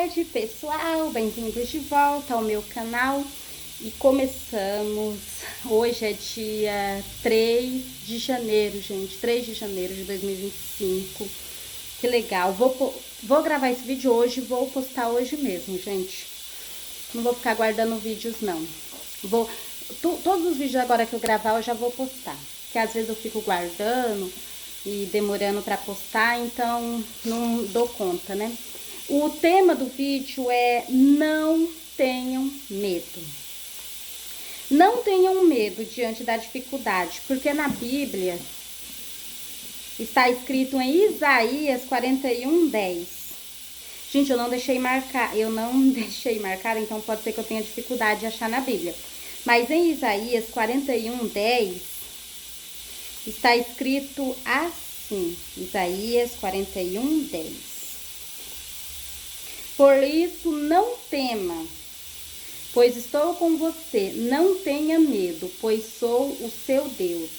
tarde, pessoal, bem-vindos de volta ao meu canal. E começamos, hoje é dia 3 de janeiro, gente, 3 de janeiro de 2025. Que legal, vou gravar esse vídeo hoje e vou postar hoje mesmo, gente. Não vou ficar guardando vídeos, não. Todos os vídeos agora que eu gravar eu já vou postar, porque às vezes eu fico guardando e demorando para postar, então não dou conta, né? O tema do vídeo é não tenham medo. Não tenham medo diante da dificuldade, porque na Bíblia está escrito em Isaías 41:10. Gente, eu não deixei marcar, então pode ser que eu tenha dificuldade de achar na Bíblia. Mas em Isaías 41:10 está escrito assim, Isaías 41:10. Por isso não tema, pois estou com você, não tenha medo, pois sou o seu Deus.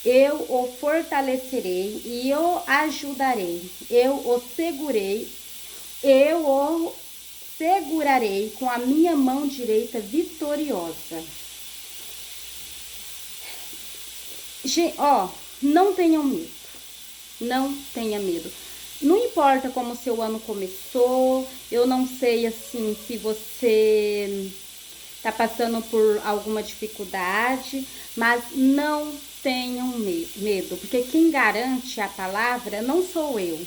Eu o fortalecerei e o ajudarei, eu o segurarei com a minha mão direita vitoriosa. Não tenham medo, não tenha medo. Não importa como o seu ano começou, eu não sei assim se você tá passando por alguma dificuldade, mas não tenham medo, porque quem garante a palavra não sou eu,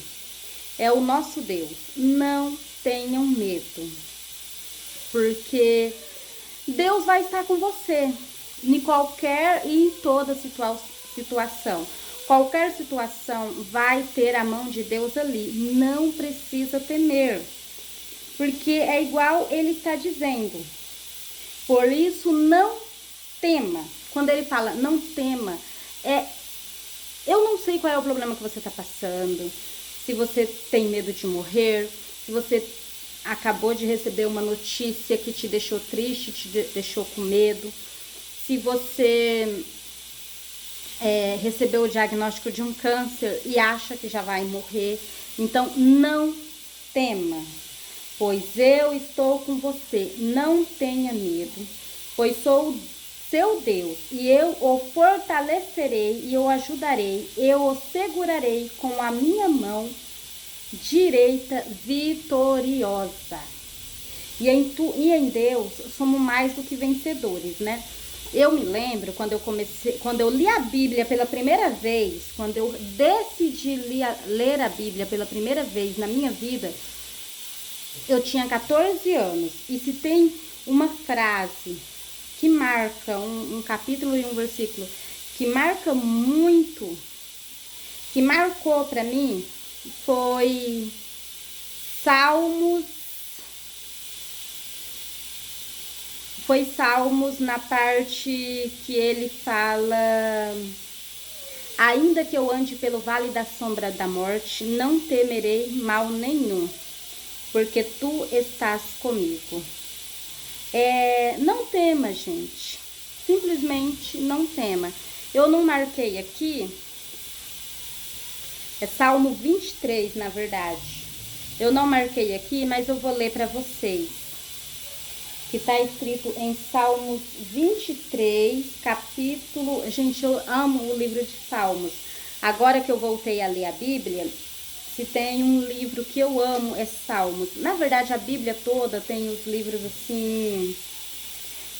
é o nosso Deus. Não tenham medo, porque Deus vai estar com você em qualquer e em toda situação. Qualquer situação vai ter a mão de Deus ali. Não precisa temer, porque é igual ele está dizendo. Por isso não tema. Quando ele fala não tema, eu não sei qual é o problema que você está passando. Se você tem medo de morrer, se você acabou de receber uma notícia que te deixou triste, te deixou com medo, se você recebeu o diagnóstico de um câncer e acha que já vai morrer. Então não tema, pois eu estou com você. Não tenha medo, pois sou seu Deus, e eu o fortalecerei e o ajudarei, eu o segurarei com a minha mão direita vitoriosa. E em Deus somos mais do que vencedores, né? Eu me lembro quando eu li a Bíblia pela primeira vez, quando eu decidi ler a Bíblia pela primeira vez na minha vida, eu tinha 14 anos. E se tem uma frase que marca, um capítulo e um versículo que marca muito, que marcou para mim, foi Salmos na parte que ele fala: ainda que eu ande pelo vale da sombra da morte, não temerei mal nenhum, porque tu estás comigo. Não tema, gente. Simplesmente não tema. Eu não marquei aqui. É Salmo 23, na verdade. Eu não marquei aqui, mas eu vou ler para vocês. Que está escrito em Salmos 23, capítulo... Gente, eu amo o livro de Salmos. Agora que eu voltei a ler a Bíblia, se tem um livro que eu amo, é Salmos. Na verdade, a Bíblia toda tem os livros assim...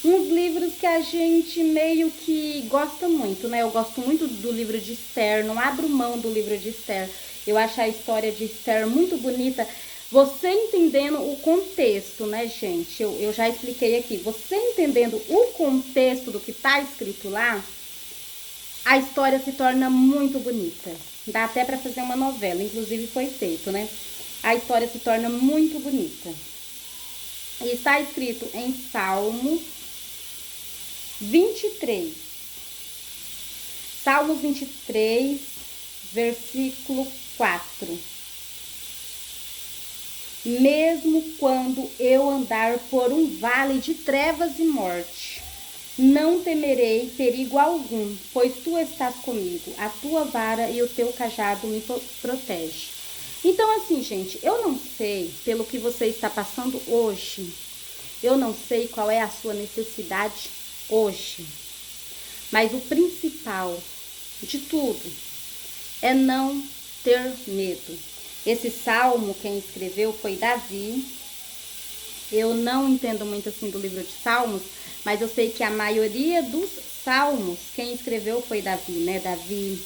uns livros que a gente meio que gosta muito, né? Eu gosto muito do livro de Esther, não abro mão do livro de Esther. Eu acho a história de Esther muito bonita. Você entendendo o contexto, né, gente? Eu já expliquei aqui. Você entendendo o contexto do que está escrito lá, a história se torna muito bonita. Dá até para fazer uma novela, inclusive foi feito, né? A história se torna muito bonita. E está escrito em Salmos 23. Salmos 23, versículo 4. Mesmo quando eu andar por um vale de trevas e morte, não temerei perigo algum, pois tu estás comigo, a tua vara e o teu cajado me protege. Então, assim, gente, eu não sei pelo que você está passando hoje. Eu não sei qual é a sua necessidade hoje. Mas o principal de tudo é não ter medo. Esse salmo, quem escreveu foi Davi. Eu não entendo muito assim do livro de Salmos, mas eu sei que a maioria dos salmos, quem escreveu foi Davi, né? Davi,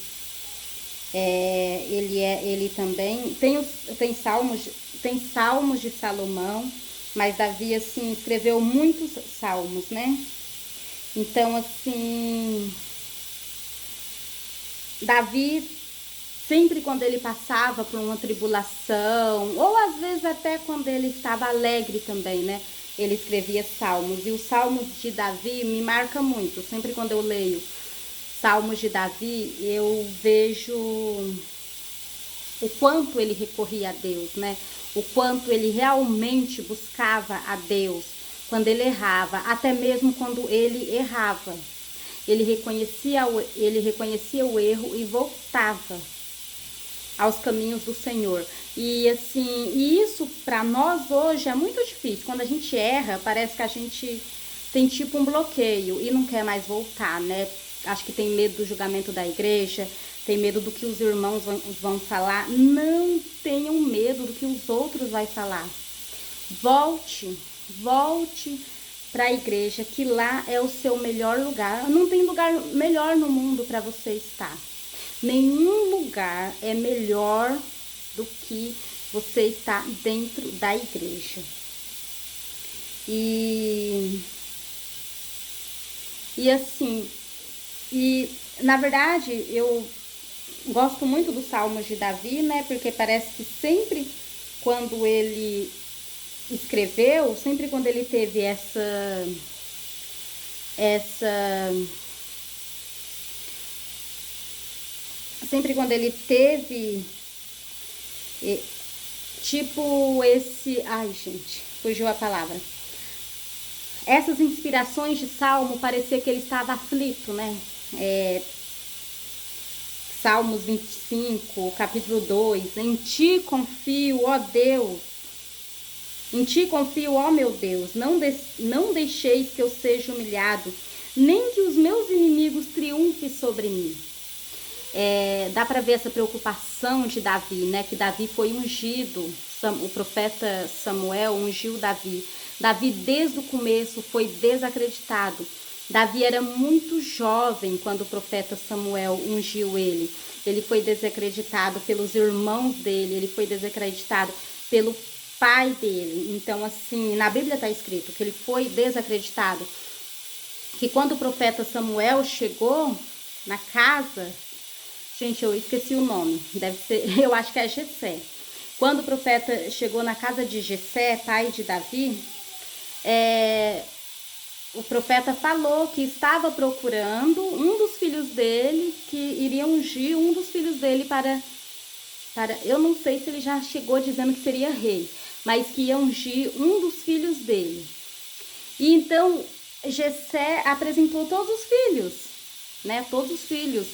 ele também tem salmos de Salomão, mas Davi assim escreveu muitos salmos, né? Então assim, Davi sempre quando ele passava por uma tribulação, ou às vezes até quando ele estava alegre também, né? Ele escrevia salmos. E os salmos de Davi me marcam muito. Sempre quando eu leio salmos de Davi, eu vejo o quanto ele recorria a Deus, né? O quanto ele realmente buscava a Deus quando ele errava, até mesmo quando ele errava. Ele reconhecia o erro e voltava aos caminhos do Senhor. E assim, e isso para nós hoje é muito difícil. Quando a gente erra, parece que a gente tem tipo um bloqueio e não quer mais voltar, né? Acho que tem medo do julgamento da igreja, tem medo do que os irmãos vão falar. Não tenham medo do que os outros vão falar. Volte para a igreja, que lá é o seu melhor lugar. Não tem lugar melhor no mundo para você estar. Nenhum lugar é melhor do que você estar dentro da igreja. E assim, na verdade eu gosto muito dos Salmos de Davi, né? Porque parece que sempre quando ele escreveu, sempre quando ele teve sempre quando ele teve tipo esse, ai gente, fugiu a palavra. Essas inspirações de salmo, parecia que ele estava aflito, né? Salmos 25, capítulo 2. Em ti confio, ó Deus. Em ti confio, ó meu Deus. Não deixeis que eu seja humilhado, nem que os meus inimigos triunfem sobre mim. Dá para ver essa preocupação de Davi, né? Que Davi foi ungido, o profeta Samuel ungiu Davi. Davi desde o começo foi desacreditado. Davi era muito jovem quando o profeta Samuel ungiu ele. Ele foi desacreditado pelos irmãos dele, ele foi desacreditado pelo pai dele. Então, assim, na Bíblia está escrito que ele foi desacreditado. Que quando o profeta Samuel chegou na casa, gente, eu esqueci o nome, deve ser, eu acho que é Jessé. Quando o profeta chegou na casa de Jessé, pai de Davi, o profeta falou que estava procurando um dos filhos dele, que iria ungir um dos filhos dele para eu não sei se ele já chegou dizendo que seria rei, mas que ia ungir um dos filhos dele. E então Jessé apresentou todos os filhos, né? Todos os filhos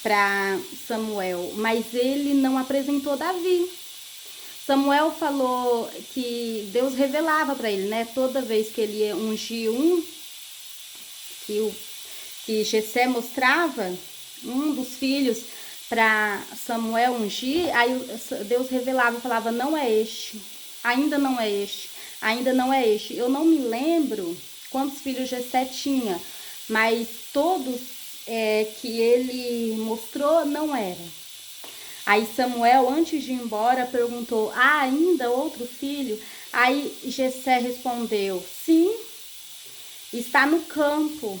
para Samuel, mas ele não apresentou Davi. Samuel falou que Deus revelava para ele, né? Toda vez que ele ia ungir que Jessé mostrava um dos filhos para Samuel ungir, aí Deus revelava e falava, não é este, ainda não é este, ainda não é este. Eu não me lembro quantos filhos Jessé tinha, mas todos que ele mostrou não era. Aí Samuel, antes de ir embora, perguntou, ainda outro filho? Aí Jessé respondeu, sim, está no campo,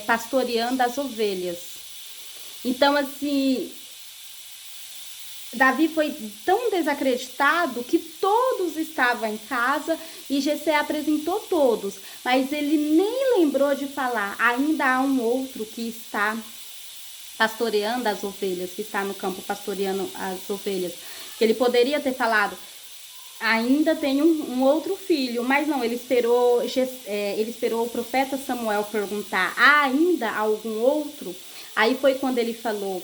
pastoreando as ovelhas. Então, assim, Davi foi tão desacreditado que todos estavam em casa e Jessé apresentou todos, mas ele nem lembrou de falar, ainda há um outro que está pastoreando as ovelhas, que está no campo pastoreando as ovelhas. Ele poderia ter falado, ainda tem um outro filho, mas não, ele esperou o profeta Samuel perguntar, há ainda algum outro? Aí foi quando ele falou,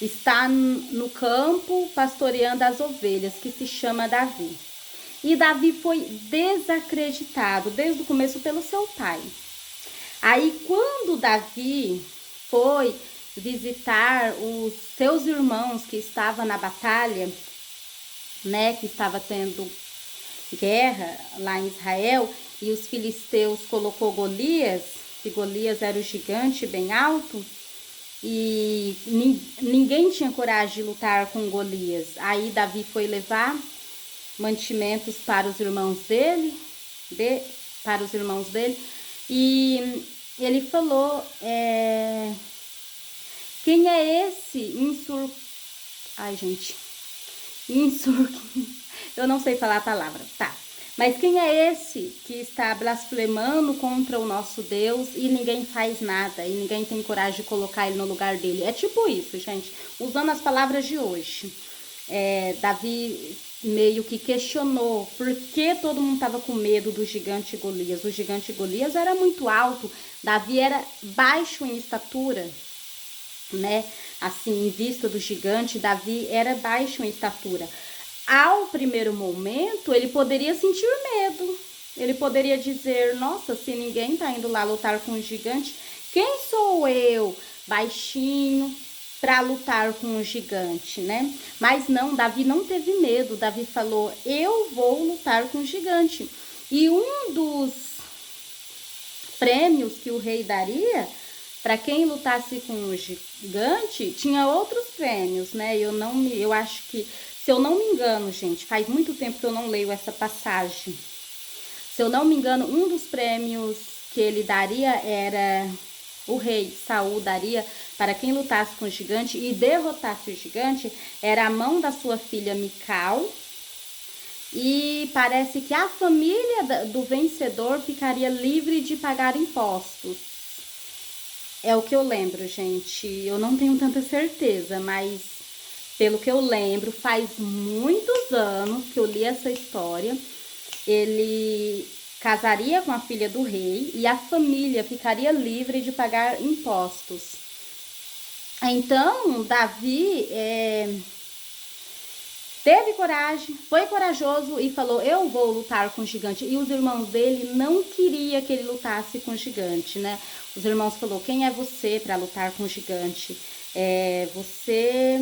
está no campo pastoreando as ovelhas, que se chama Davi. E Davi foi desacreditado desde o começo pelo seu pai. Aí, quando Davi foi visitar os seus irmãos que estavam na batalha, né, que estava tendo guerra lá em Israel, e os filisteus colocou Golias, que Golias era o gigante bem alto, e ninguém tinha coragem de lutar com Golias. Aí Davi foi levar mantimentos para os irmãos dele, e ele falou, quem é esse eu não sei falar a palavra, tá. Mas quem é esse que está blasfemando contra o nosso Deus e ninguém faz nada, e ninguém tem coragem de colocar ele no lugar dele? É tipo isso, gente, usando as palavras de hoje. Davi meio que questionou por que todo mundo estava com medo do gigante Golias. O gigante Golias era muito alto, Davi era baixo em estatura, né? Assim, em vista do gigante, Davi era baixo em estatura. Ao primeiro momento, ele poderia sentir medo. Ele poderia dizer, nossa, se ninguém tá indo lá lutar com o gigante, quem sou eu, baixinho, para lutar com o gigante, né? Mas não, Davi não teve medo. Davi falou, eu vou lutar com o gigante. E um dos prêmios que o rei daria para quem lutasse com o gigante, tinha outros prêmios, né? Eu acho que, se eu não me engano, gente, faz muito tempo que eu não leio essa passagem. Se eu não me engano, um dos prêmios que ele daria era, o rei Saul daria para quem lutasse com o gigante e derrotasse o gigante, era a mão da sua filha Mical. E parece que a família do vencedor ficaria livre de pagar impostos. É o que eu lembro, gente. Eu não tenho tanta certeza, mas pelo que eu lembro, faz muitos anos que eu li essa história. Ele casaria com a filha do rei e a família ficaria livre de pagar impostos. Então, Davi teve coragem, foi corajoso e falou, eu vou lutar com o gigante. E os irmãos dele não queriam que ele lutasse com o gigante, né? Os irmãos falaram, quem é você para lutar com o gigante? Você...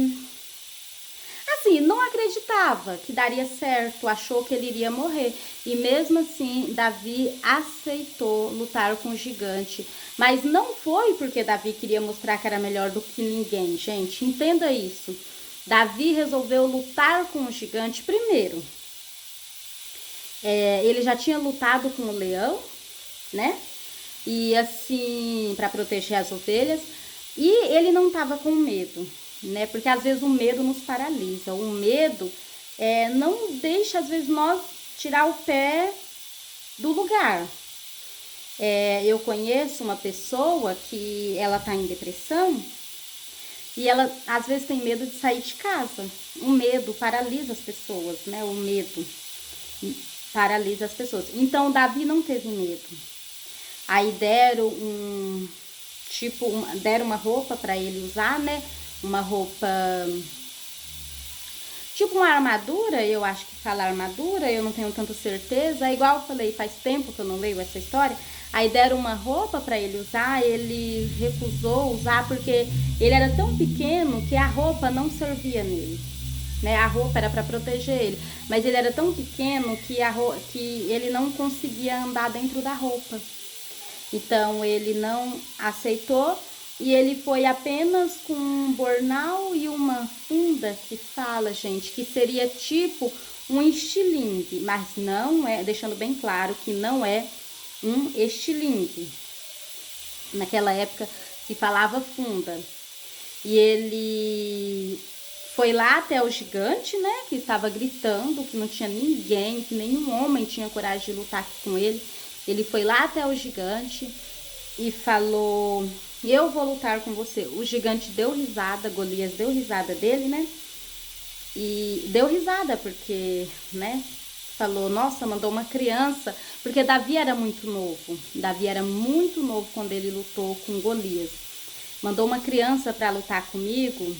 Assim, não acreditava que daria certo, achou que ele iria morrer. E mesmo assim, Davi aceitou lutar com o gigante. Mas não foi porque Davi queria mostrar que era melhor do que ninguém, gente. Entenda isso. Davi resolveu lutar com o gigante primeiro. Ele já tinha lutado com o leão, né? E assim, para proteger as ovelhas. E ele não estava com medo, né? Porque às vezes o medo nos paralisa. O medo não deixa, às vezes, nós tirar o pé do lugar. Eu conheço uma pessoa que ela tá em depressão. E ela, às vezes, tem medo de sair de casa. O medo paralisa as pessoas, né? O medo paralisa as pessoas. Então, Davi não teve medo. Aí deram deram uma roupa para ele usar, né? Uma roupa... Tipo uma armadura, eu acho que fala armadura, eu não tenho tanta certeza. É igual eu falei, faz tempo que eu não leio essa história. Aí deram uma roupa para ele usar, ele recusou usar porque ele era tão pequeno que a roupa não servia nele, né? A roupa era para proteger ele, mas ele era tão pequeno que ele não conseguia andar dentro da roupa. Então ele não aceitou e ele foi apenas com um bornal e uma funda que fala, gente, que seria tipo um estilingue, mas não é, deixando bem claro que não é um estilingue. Naquela época se falava funda. E ele foi lá até o gigante, né, que estava gritando, que não tinha ninguém, que nenhum homem tinha coragem de lutar com ele. Ele foi lá até o gigante e falou, eu vou lutar com você. O gigante deu risada, Golias deu risada dele, né? E deu risada porque, né, falou, nossa, mandou uma criança, porque Davi era muito novo. Davi era muito novo quando ele lutou com Golias. Mandou uma criança para lutar comigo.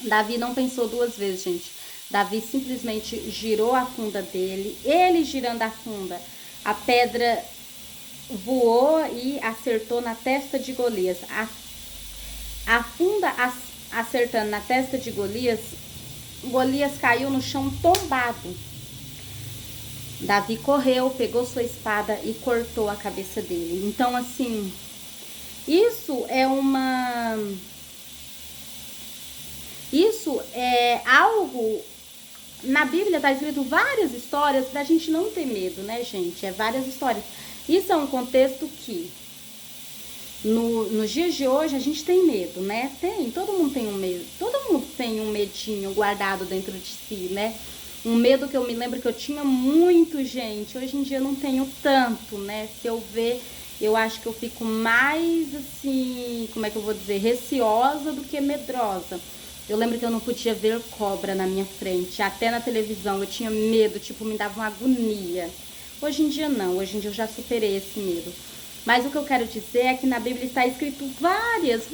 Davi não pensou duas vezes, gente. Davi simplesmente girou a funda dele. Ele girando a funda, a pedra voou e acertou na testa de Golias. A funda acertando na testa de Golias, Golias caiu no chão tombado. Davi correu, pegou sua espada e cortou a cabeça dele. Então, assim, isso é algo. Na Bíblia está escrito várias histórias pra gente não ter medo, né, gente? É várias histórias. Isso é um contexto que nos dias de hoje a gente tem medo, né? Todo mundo tem um medo. Todo mundo tem um medinho guardado dentro de si, né? Um medo que eu me lembro que eu tinha muito, gente. Hoje em dia eu não tenho tanto, né? Se eu ver, eu acho que eu fico mais assim, como é que eu vou dizer, receosa do que medrosa. Eu lembro que eu não podia ver cobra na minha frente, até na televisão eu tinha medo, tipo, me dava uma agonia. Hoje em dia não, hoje em dia eu já superei esse medo. Mas o que eu quero dizer é que na Bíblia está escrito várias.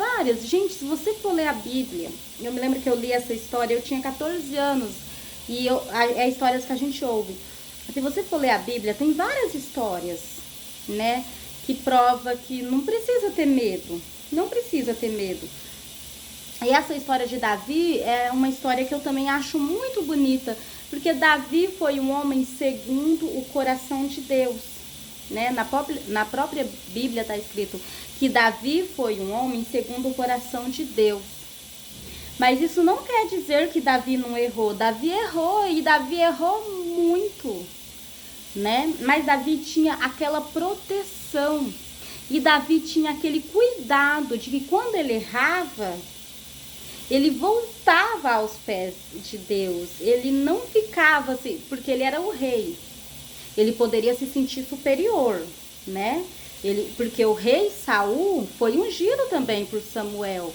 Gente, se você for ler a Bíblia, eu me lembro que eu li essa história, eu tinha 14 anos, e é histórias que a gente ouve. Se você for ler a Bíblia, tem várias histórias, né, que prova que não precisa ter medo, não precisa ter medo. E essa história de Davi é uma história que eu também acho muito bonita, porque Davi foi um homem segundo o coração de Deus, né? Na própria Bíblia está escrito que Davi foi um homem segundo o coração de Deus. Mas isso não quer dizer que Davi não errou. Davi errou e Davi errou muito, né? Mas Davi tinha aquela proteção e Davi tinha aquele cuidado de que quando ele errava, ele voltava aos pés de Deus. Ele não ficava assim, porque ele era o rei. Ele poderia se sentir superior, né? Porque o rei Saul foi ungido também por Samuel.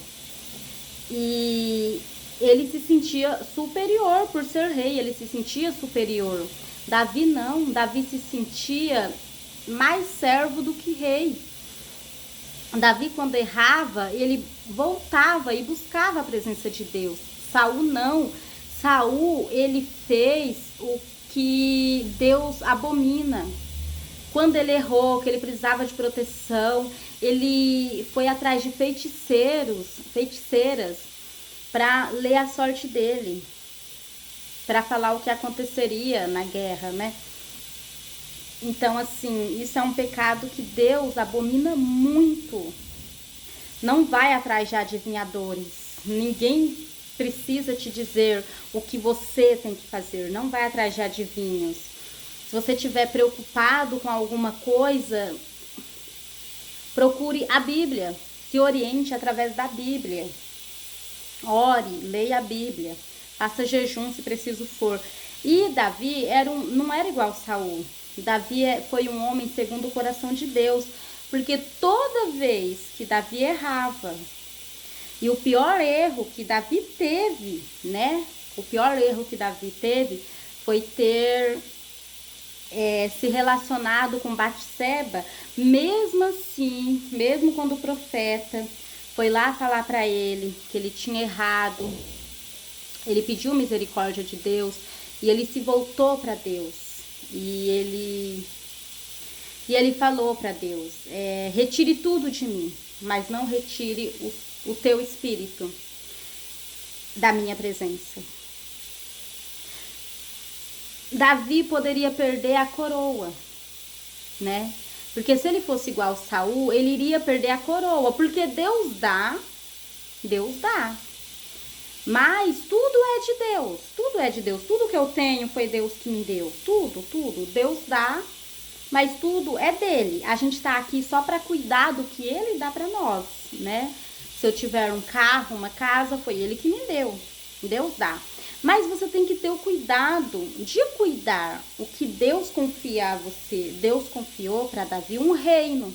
E ele se sentia superior por ser rei, ele se sentia superior. Davi não, Davi se sentia mais servo do que rei. Davi, quando errava, ele voltava e buscava a presença de Deus. Saul não. Saul, ele fez o que Deus abomina. Quando ele errou, que ele precisava de proteção, ele foi atrás de feiticeiras, para ler a sorte dele, para falar o que aconteceria na guerra, né? Então, assim, isso é um pecado que Deus abomina muito. Não vai atrás de adivinhadores. Ninguém precisa te dizer o que você tem que fazer. Não vai atrás de adivinhos. Se você estiver preocupado com alguma coisa, procure a Bíblia. Se oriente através da Bíblia. Ore, leia a Bíblia. Faça jejum se preciso for. E Davi não era igual Saul. Davi foi um homem segundo o coração de Deus, porque toda vez que Davi errava, e o pior erro que Davi teve, né? O pior erro que Davi teve foi ter se relacionado com Batseba, mesmo assim, mesmo quando o profeta foi lá falar para ele que ele tinha errado, ele pediu misericórdia de Deus e ele se voltou para Deus. E ele falou para Deus, retire tudo de mim, mas não retire o teu espírito da minha presença. Davi poderia perder a coroa, né? Porque se ele fosse igual Saul, ele iria perder a coroa, porque Deus dá. Mas tudo é de Deus, tudo que eu tenho foi Deus que me deu, tudo, Deus dá, mas tudo é dele. A gente tá aqui só para cuidar do que ele dá para nós, né? Se eu tiver um carro, uma casa, foi ele que me deu, Deus dá. Mas você tem que ter o cuidado de cuidar o que Deus confia a você. Deus confiou para Davi um reino,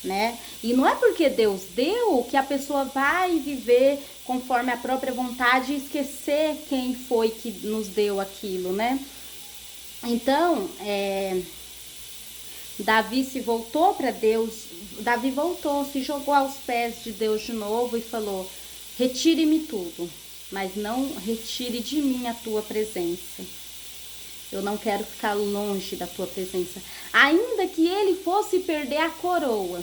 né? E não é porque Deus deu que a pessoa vai viver conforme a própria vontade e esquecer quem foi que nos deu aquilo, né? Então, Davi se voltou para Deus, Davi voltou, se jogou aos pés de Deus de novo e falou, retire-me tudo, mas não retire de mim a tua presença. Eu não quero ficar longe da tua presença. Ainda que ele fosse perder a coroa,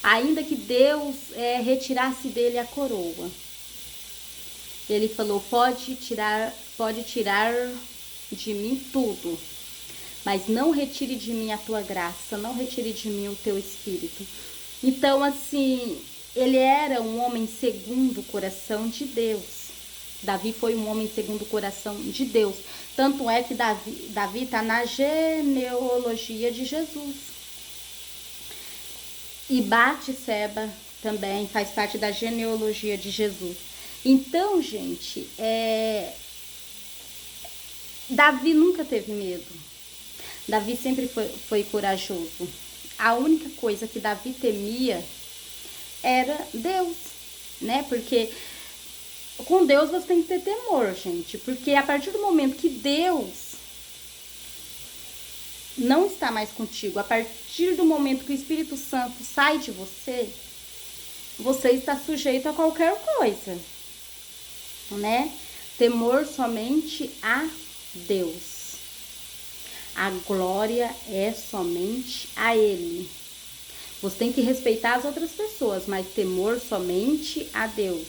ainda que Deus retirasse dele a coroa, ele falou, pode tirar de mim tudo, mas não retire de mim a tua graça, não retire de mim o teu espírito. Então, assim, ele era um homem segundo o coração de Deus. Davi foi um homem segundo o coração de Deus. Tanto é que Davi está na genealogia de Jesus. E Batseba também faz parte da genealogia de Jesus. Então, gente, Davi nunca teve medo. Davi sempre foi corajoso. A única coisa que Davi temia era Deus, né? Porque com Deus você tem que ter temor, gente. Porque a partir do momento que Deus não está mais contigo, a partir do momento que o Espírito Santo sai de você, você está sujeito a qualquer coisa, né? Temor somente a Deus. A glória é somente a Ele. Você tem que respeitar as outras pessoas, mas temor somente a Deus.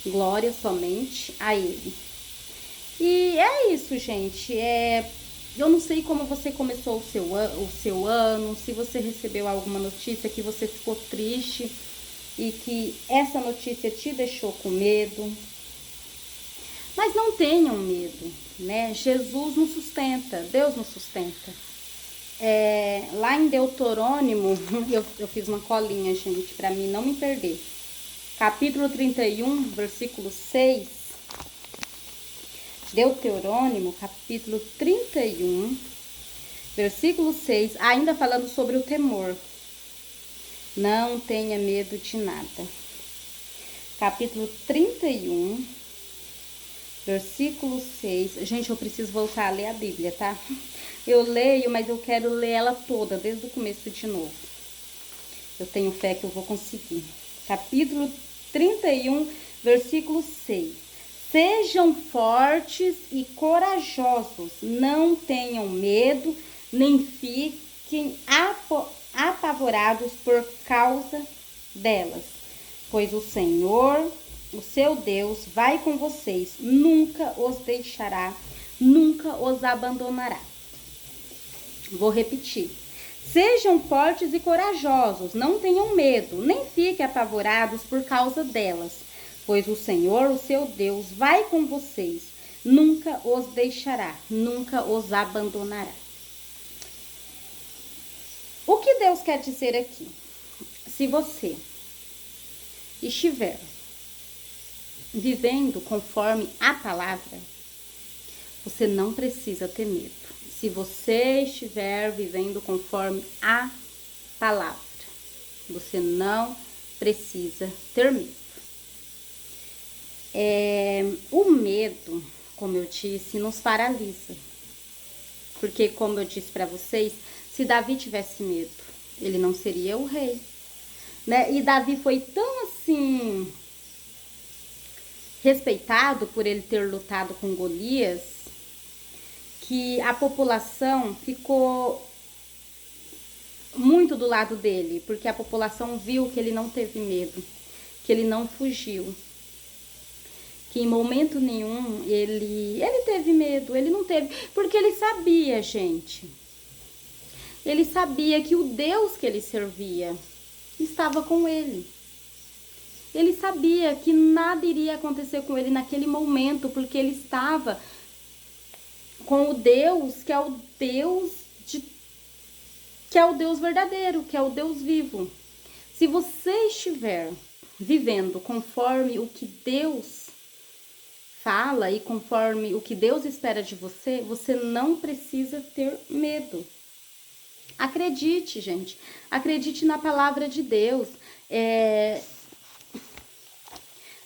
Glória somente a Ele. E é isso, gente. Eu não sei como você começou o seu ano, se você recebeu alguma notícia que você ficou triste e que essa notícia te deixou com medo. Mas não tenham medo, né? Jesus nos sustenta, Deus nos sustenta. Lá em Deuteronômio, eu fiz uma colinha, gente, para mim não me perder. Capítulo 31, versículo 6. Deuteronômio, capítulo 31, versículo 6, ainda falando sobre o temor. Não tenha medo de nada. Capítulo 31, versículo 6. Gente, eu preciso voltar a ler a Bíblia, tá? Eu leio, mas eu quero ler ela toda, desde o começo de novo. Eu tenho fé que eu vou conseguir. Capítulo 31, versículo 6. Sejam fortes e corajosos, não tenham medo, nem fiquem apavorados por causa delas, pois o Senhor, o seu Deus, vai com vocês, nunca os deixará, nunca os abandonará. Vou repetir. Sejam fortes e corajosos, não tenham medo, nem fiquem apavorados por causa delas, pois o Senhor, o seu Deus, vai com vocês, nunca os deixará, nunca os abandonará. O que Deus quer dizer aqui? Se você estiver vivendo conforme a palavra, você não precisa ter medo. Se você estiver vivendo conforme a palavra, você não precisa ter medo. O medo, como eu disse, nos paralisa. Porque, como eu disse para vocês, se Davi tivesse medo, ele não seria o rei, né? E Davi foi tão assim respeitado por ele ter lutado com Golias, que a população ficou muito do lado dele, porque a população viu que ele não teve medo, que ele não fugiu, que em momento nenhum ele teve medo, ele não teve, porque ele sabia, gente, ele sabia que o Deus que ele servia estava com ele. Ele sabia que nada iria acontecer com ele naquele momento, porque ele estava com o Deus que é o Deus que é o Deus verdadeiro, que é o Deus vivo. Se você estiver vivendo conforme o que Deus fala e conforme o que Deus espera de você, você não precisa ter medo. Acredite, gente. Acredite na palavra de Deus.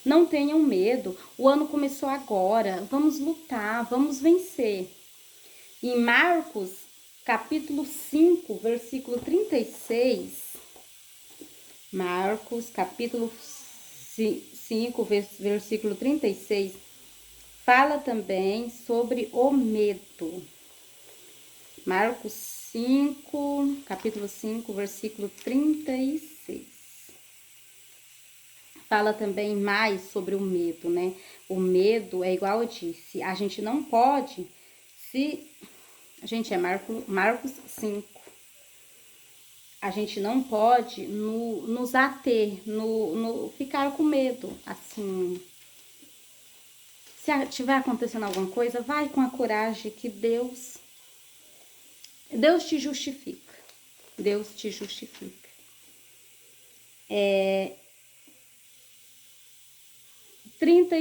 Não tenham medo. O ano começou agora. Vamos lutar, vamos vencer. Em Marcos, capítulo 5, versículo 36. Marcos, capítulo 5, versículo 36, fala também sobre o medo. Marcos 5, capítulo 5, versículo 36. Fala também mais sobre o medo, né? O medo é igual eu disse, a gente não pode Gente, é Marcos 5. A gente não pode nos ater, ficar com medo, assim. Se tiver acontecendo alguma coisa, vai com a coragem que Deus te justifica. Deus te justifica. 30,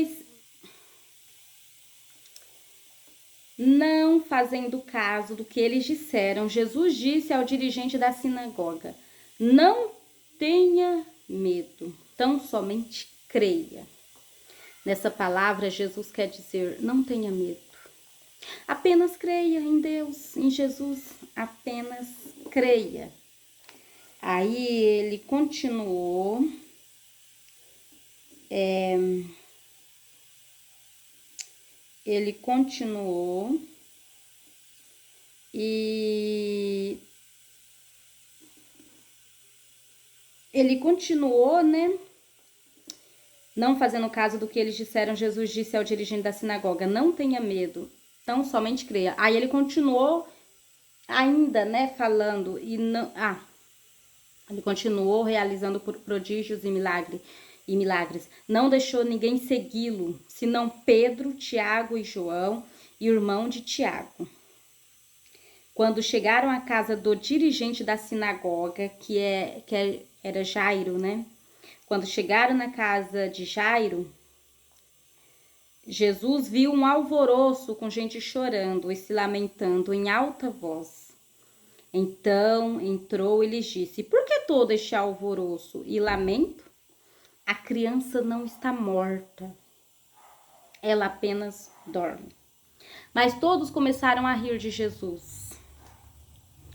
não fazendo caso do que eles disseram, Jesus disse ao dirigente da sinagoga: não tenha medo, tão somente creia. Nessa palavra, Jesus quer dizer: não tenha medo. Apenas creia em Deus, em Jesus, apenas creia. Aí ele continuou. Ele continuou e ele continuou, né? Não fazendo caso do que eles disseram, Jesus disse ao dirigente da sinagoga: não tenha medo, tão somente creia. Aí ele continuou ainda, né, falando e não, ele continuou realizando prodígios e milagres. Não deixou ninguém segui-lo, senão Pedro, Tiago e João, irmão de Tiago. Quando chegaram à casa do dirigente da sinagoga, que era Jairo, né? Quando chegaram na casa de Jairo, Jesus viu um alvoroço com gente chorando e se lamentando em alta voz. Então entrou e lhes disse: por que todo este alvoroço e lamento? A criança não está morta, ela apenas dorme. Mas todos começaram a rir de Jesus,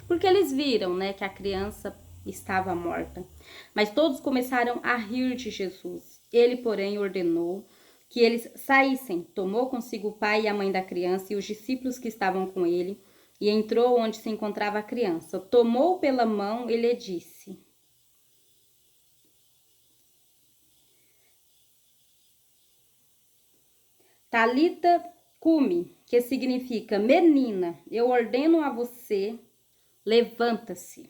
porque eles viram, né, que a criança estava morta. Mas todos começaram a rir de Jesus. Ele, porém, ordenou que eles saíssem. Tomou consigo o pai e a mãe da criança e os discípulos que estavam com ele, e entrou onde se encontrava a criança. Tomou pela mão e lhe disse: Talita cumi, que significa: menina, eu ordeno a você, levanta-se.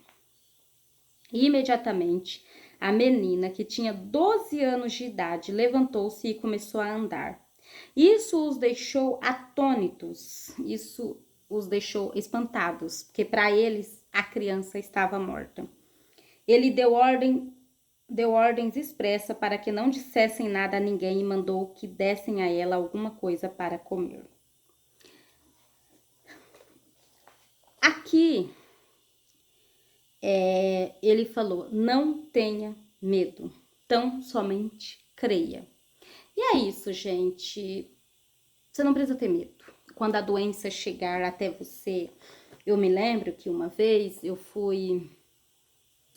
Imediatamente, a menina, que tinha 12 anos de idade, levantou-se e começou a andar. Isso os deixou atônitos, isso os deixou espantados, porque para eles a criança estava morta. Ele deu ordens expressa para que não dissessem nada a ninguém e mandou que dessem a ela alguma coisa para comer. Aqui, ele falou: não tenha medo, tão somente creia. E é isso, gente. Você não precisa ter medo. Quando a doença chegar até você, eu me lembro que uma vez eu fui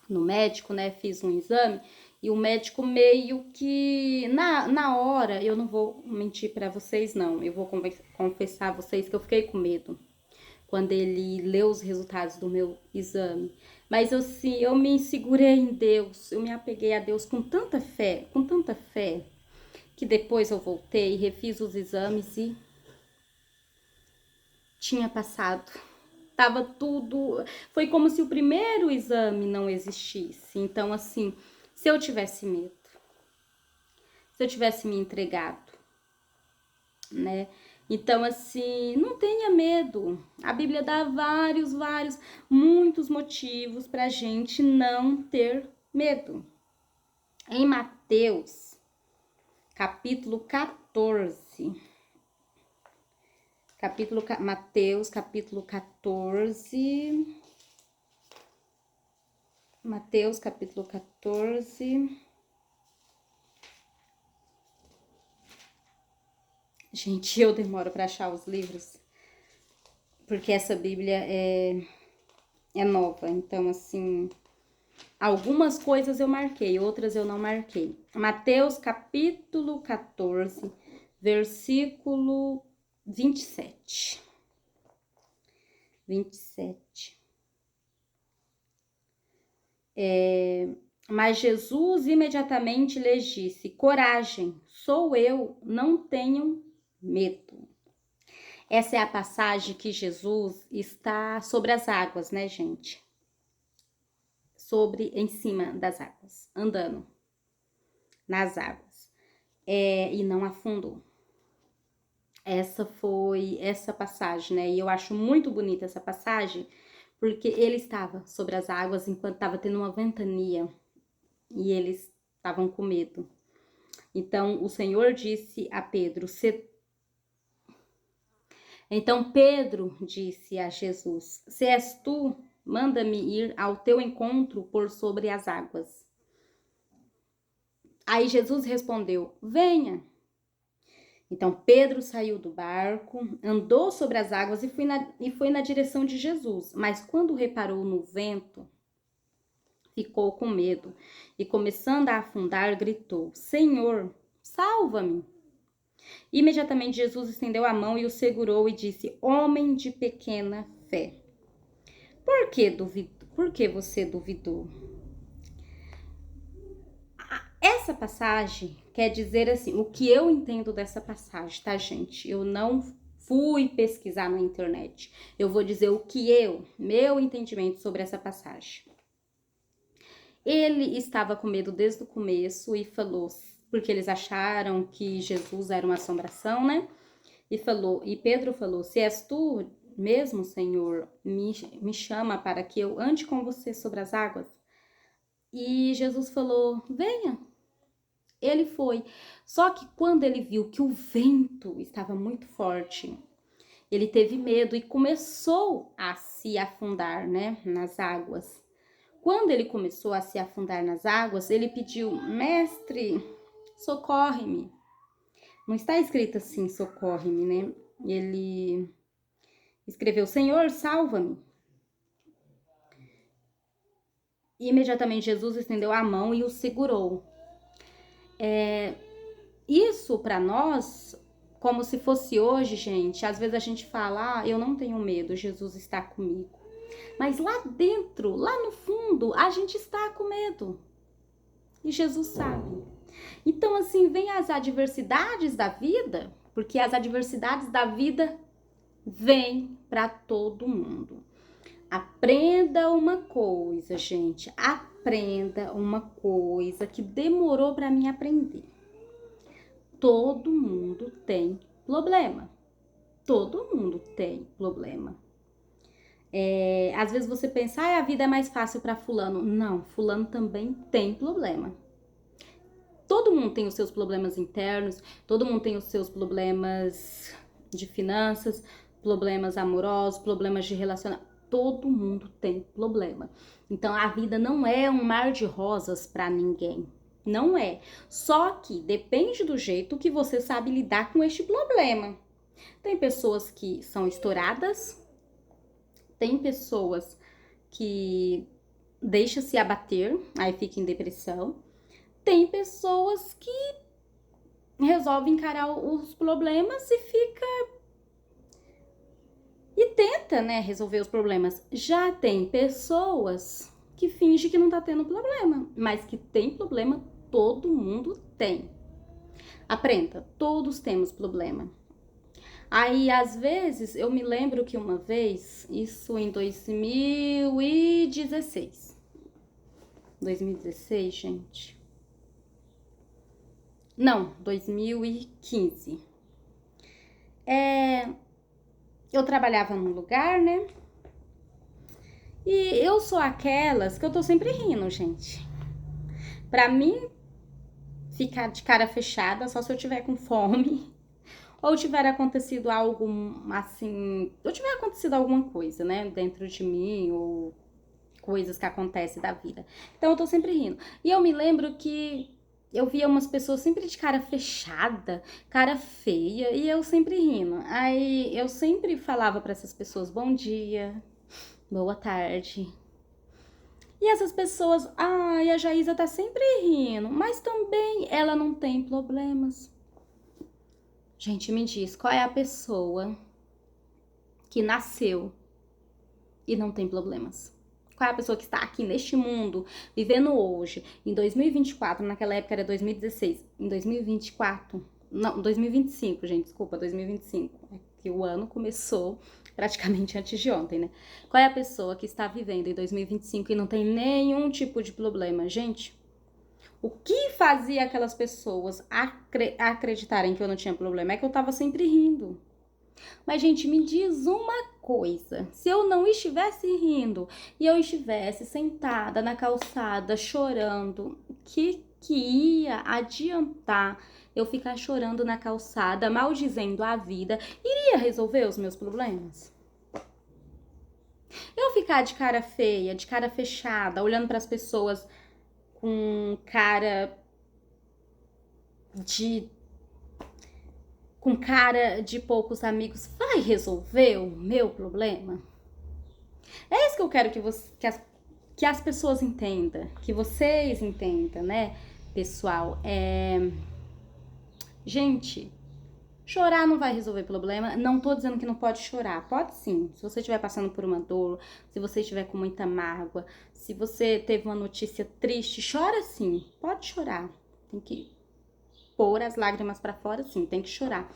no médico, né? Fiz um exame e o médico meio que na hora, eu não vou mentir para vocês, não. Eu vou confessar a vocês que eu fiquei com medo quando ele leu os resultados do meu exame. Mas assim, eu me segurei em Deus, eu me apeguei a Deus com tanta fé, que depois eu voltei e refiz os exames e tinha passado. Tava tudo, foi como se o primeiro exame não existisse. Então assim, se eu tivesse medo, se eu tivesse me entregado, né? Então, assim, não tenha medo. A Bíblia dá muitos motivos pra gente não ter medo. Em Mateus, capítulo 14. Mateus, capítulo 14. Mateus, capítulo 14. Gente, eu demoro para achar os livros, porque essa Bíblia é nova, então assim, Algumas coisas eu marquei, outras eu não marquei. Mateus capítulo 14, versículo 27. 27. Mas Jesus imediatamente lhes disse: coragem, sou eu, não tenham medo. Essa é a passagem que Jesus está sobre as águas, né, gente? Em cima das águas, andando nas águas, e não afundou. Essa foi essa passagem, né? E eu acho muito bonita essa passagem, porque ele estava sobre as águas enquanto estava tendo uma ventania e eles estavam com medo. Então o Senhor disse a Pedro: Então Pedro disse a Jesus: se és tu, manda-me ir ao teu encontro por sobre as águas. Aí Jesus respondeu: venha. Então Pedro saiu do barco, andou sobre as águas e foi na direção de Jesus. Mas quando reparou no vento, ficou com medo e, começando a afundar, gritou: Senhor, salva-me! Imediatamente Jesus estendeu a mão e o segurou e disse: homem de pequena fé, por que você duvidou? Essa passagem quer dizer assim, o que eu entendo dessa passagem, tá, gente? Eu não fui pesquisar na internet. Eu vou dizer o que meu entendimento sobre essa passagem. Ele estava com medo desde o começo e falou, porque eles acharam que Jesus era uma assombração, né? E Pedro falou: se és tu mesmo, Senhor, me chama para que eu ande com você sobre as águas. E Jesus falou: venha. Ele foi. Só que quando ele viu que o vento estava muito forte, ele teve medo e começou a se afundar, né, nas águas. Quando ele começou a se afundar nas águas, ele pediu: mestre, socorre-me. Não está escrito assim, socorre-me, né? Ele escreveu: Senhor, salva-me. E imediatamente Jesus estendeu a mão e o segurou. Isso para nós, como se fosse hoje, gente, às vezes a gente fala: eu não tenho medo, Jesus está comigo. Mas lá dentro, lá no fundo, a gente está com medo. E Jesus sabe. Então, assim, vem as adversidades da vida, porque as adversidades da vida vêm para todo mundo. Aprenda uma coisa, gente. Aprenda uma coisa que demorou para mim aprender. Todo mundo tem problema. Todo mundo tem problema. Às vezes você pensa: a vida é mais fácil para fulano. Não, fulano também tem problema. Todo mundo tem os seus problemas internos, todo mundo tem os seus problemas de finanças, problemas amorosos, problemas de relacionamento. Todo mundo tem problema. Então a vida não é um mar de rosas para ninguém. Não é. Só que depende do jeito que você sabe lidar com este problema. Tem pessoas que são estouradas, tem pessoas que deixam se abater, aí fica em depressão. Tem pessoas que resolvem encarar os problemas e tenta, né, resolver os problemas. Já tem pessoas que fingem que não tá tendo problema, mas que tem problema, todo mundo tem. Aprenda, todos temos problema. Aí, às vezes, eu me lembro que uma vez, isso em 2016. 2016, gente. Não, 2015. Eu trabalhava num lugar, né? E eu sou aquelas que eu tô sempre rindo, gente. Pra mim, ficar de cara fechada só se eu tiver com fome. Ou tiver acontecido algo assim... Ou tiver acontecido alguma coisa, né? Dentro de mim, ou coisas que acontecem da vida. Então eu tô sempre rindo. E eu me lembro que eu via umas pessoas sempre de cara fechada, cara feia, e eu sempre rindo. Aí eu sempre falava para essas pessoas: bom dia, boa tarde. E essas pessoas, ai, a Jaísa tá sempre rindo, mas também ela não tem problemas. Gente, me diz, qual é a pessoa que nasceu e não tem problemas? Qual é a pessoa que está aqui neste mundo, vivendo hoje, em 2024, naquela época era 2016, em 2024, não, 2025, gente, desculpa, 2025, é que o ano começou praticamente antes de ontem, né? Qual é a pessoa que está vivendo em 2025 e não tem nenhum tipo de problema? Gente, o que fazia aquelas pessoas acreditarem que eu não tinha problema é que eu tava sempre rindo. Mas, gente, me diz uma coisa: se eu não estivesse rindo e eu estivesse sentada na calçada chorando, o que ia adiantar eu ficar chorando na calçada, maldizendo a vida? Iria resolver os meus problemas? Eu ficar de cara feia, de cara fechada, olhando para as pessoas com cara de poucos amigos, vai resolver o meu problema? É isso que eu quero que as pessoas entendam, que vocês entendam, né, pessoal? Gente, chorar não vai resolver problema. Não tô dizendo que não pode chorar. Pode sim. Se você estiver passando por uma dor, se você estiver com muita mágoa, se você teve uma notícia triste, chora sim. Pode chorar. Tem que pôr as lágrimas pra fora, sim. Tem que chorar.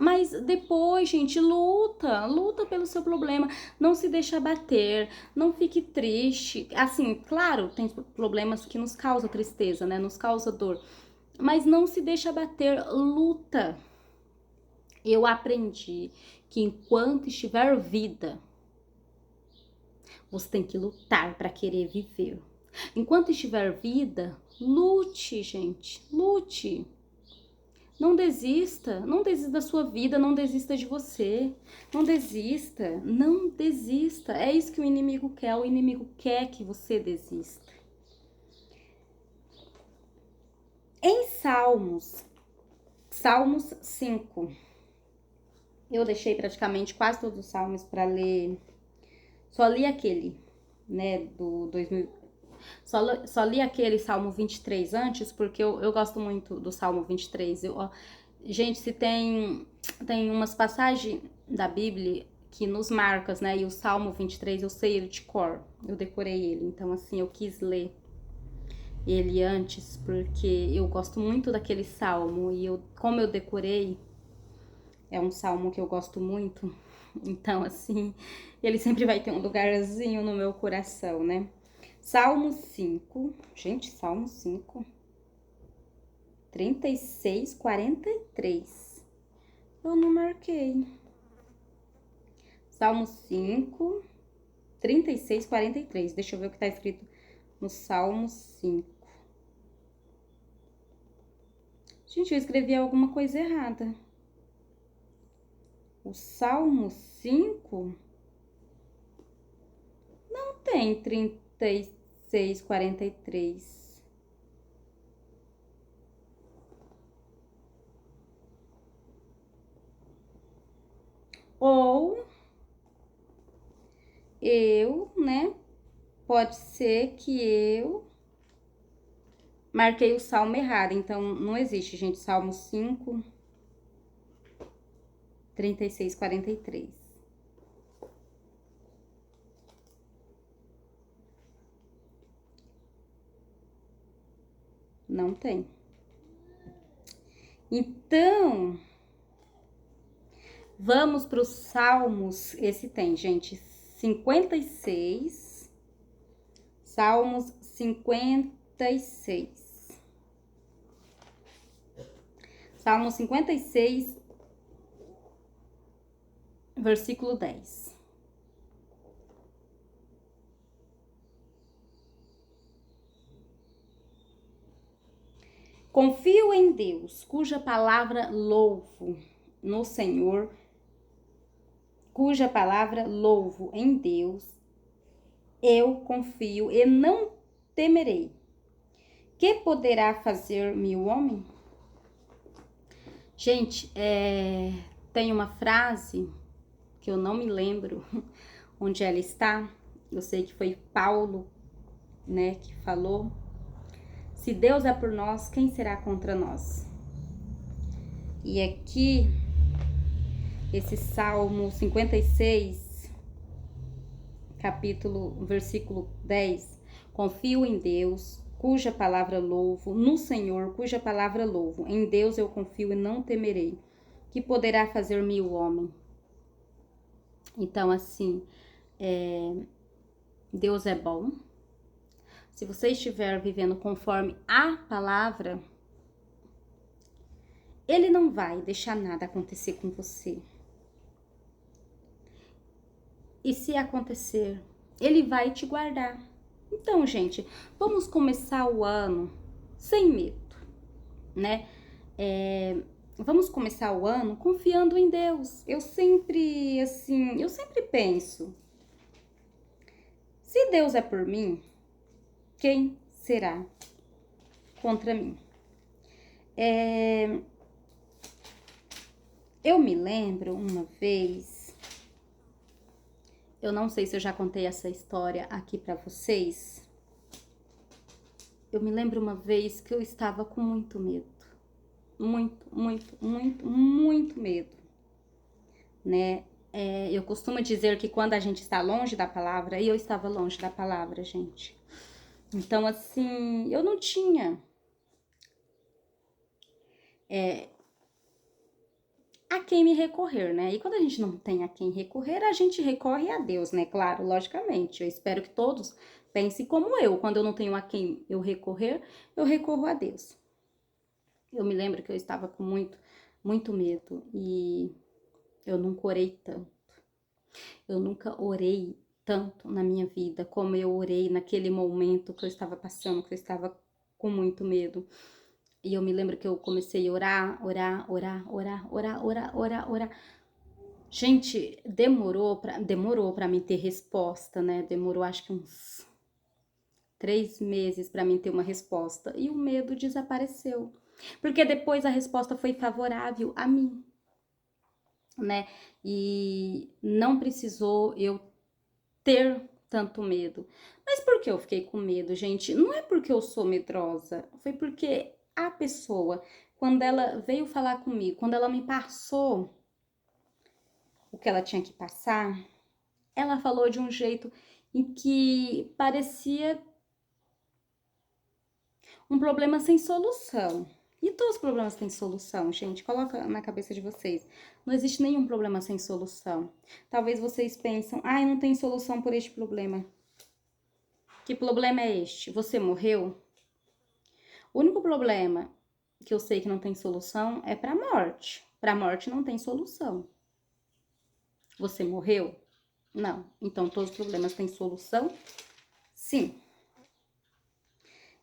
Mas depois, gente, luta pelo seu problema, não se deixa abater, não fique triste. Assim, claro, tem problemas que nos causam tristeza, né? Nos causa dor, mas não se deixa abater, luta. Eu aprendi que enquanto estiver vida, você tem que lutar para querer viver. Enquanto estiver vida, lute, gente, lute. Não desista, não desista da sua vida, não desista de você, não desista, não desista. É isso que o inimigo quer, que você desista. Em Salmos 5, eu deixei praticamente quase todos os salmos para ler, só li aquele, né, do 2000, só li aquele Salmo 23 antes, porque eu gosto muito do Salmo 23. Gente, se tem umas passagens da Bíblia que nos marcam, né? E o Salmo 23, eu sei ele de cor, eu decorei ele. Então, assim, eu quis ler ele antes, porque eu gosto muito daquele salmo. E como eu decorei, é um salmo que eu gosto muito. Então, assim, ele sempre vai ter um lugarzinho no meu coração, né? Salmo 5, gente, Salmo 5, 36, 43. Eu não marquei. Salmo 5, 36, 43. Deixa eu ver o que tá escrito no Salmo 5. Gente, eu escrevi alguma coisa errada. O Salmo 5 não tem 36, 43. Ou eu, né? Pode ser que eu marquei o salmo errado. Então, não existe, gente. Salmo 5, 36, 43. Não tem. Então, vamos para os salmos. Esse tem, gente, 56. Salmos 56. Salmo 56, versículo 10. Confio em Deus, cuja palavra louvo no Senhor, cuja palavra louvo em Deus, eu confio e não temerei. Que poderá fazer-me o homem? Gente, tem uma frase que eu não me lembro onde ela está. Eu sei que foi Paulo né, que falou: se Deus é por nós, quem será contra nós? E aqui, esse Salmo 56, versículo 10, confio em Deus, cuja palavra louvo, no Senhor, cuja palavra louvo, em Deus eu confio e não temerei, que poderá fazer-me o homem. Então, assim, Deus é bom. Se você estiver vivendo conforme a palavra, Ele não vai deixar nada acontecer com você. E se acontecer, Ele vai te guardar. Então, gente, vamos começar o ano sem medo, né? Vamos começar o ano confiando em Deus. Eu sempre penso, se Deus é por mim, quem será contra mim? Eu me lembro uma vez, eu não sei se eu já contei essa história aqui pra vocês. Eu me lembro uma vez que eu estava com muito medo. Muito medo, né? Eu costumo dizer que quando a gente está longe da palavra, e eu estava longe da palavra, gente. Então, assim, eu não tinha a quem me recorrer, né? E quando a gente não tem a quem recorrer, a gente recorre a Deus, né? Claro, logicamente. Eu espero que todos pensem como eu. Quando eu não tenho a quem eu recorrer, eu recorro a Deus. Eu me lembro que eu estava com muito medo e eu nunca orei tanto. Eu nunca orei tanto na minha vida como eu orei naquele momento que eu estava passando, que eu estava com muito medo. E eu me lembro que eu comecei a orar. Gente, demorou pra mim ter resposta, né? Demorou acho que uns 3 meses pra mim ter uma resposta. E o medo desapareceu. Porque depois a resposta foi favorável a mim, né? E não precisou eu ter tanto medo. Mas por que eu fiquei com medo, gente? Não é porque eu sou medrosa, foi porque a pessoa, quando ela veio falar comigo, quando ela me passou o que ela tinha que passar, ela falou de um jeito em que parecia um problema sem solução. E todos os problemas têm solução, gente. Coloca na cabeça de vocês. Não existe nenhum problema sem solução. Talvez vocês pensam, ai, não tem solução por este problema. Que problema é este? Você morreu? O único problema que eu sei que não tem solução é pra morte. Pra morte não tem solução. Você morreu? Não. Então todos os problemas têm solução? Sim.